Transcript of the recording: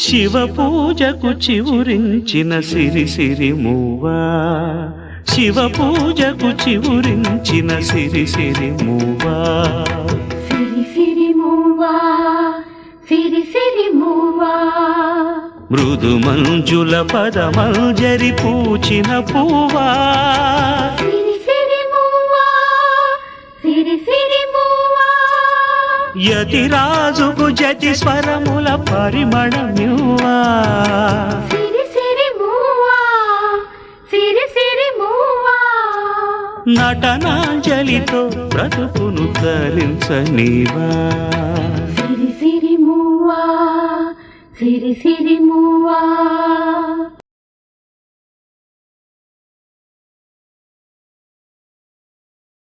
శివ పూజకు చివురించిన సిరి సిరి మూవా, శివ పూజకు చివురించిన సిరి సిరి మూవా, సిరి సిరి మూవా, సిరి సిరి మూవా, మృదు మంజుల పదమంజరి పూచిన పూవా, సిరి సిరి మూవా, సిరి సిరి మూవా, యతిరాజుకు జతి స్వరముల పరిమళమ్యువా, సిరి సిరి మూవా, సిరి సిరి మూవా, నటనాంజలితో బ్రతుకును తరించనివా, సిరి సిరి మూవా, సిరి సిరి మూవా.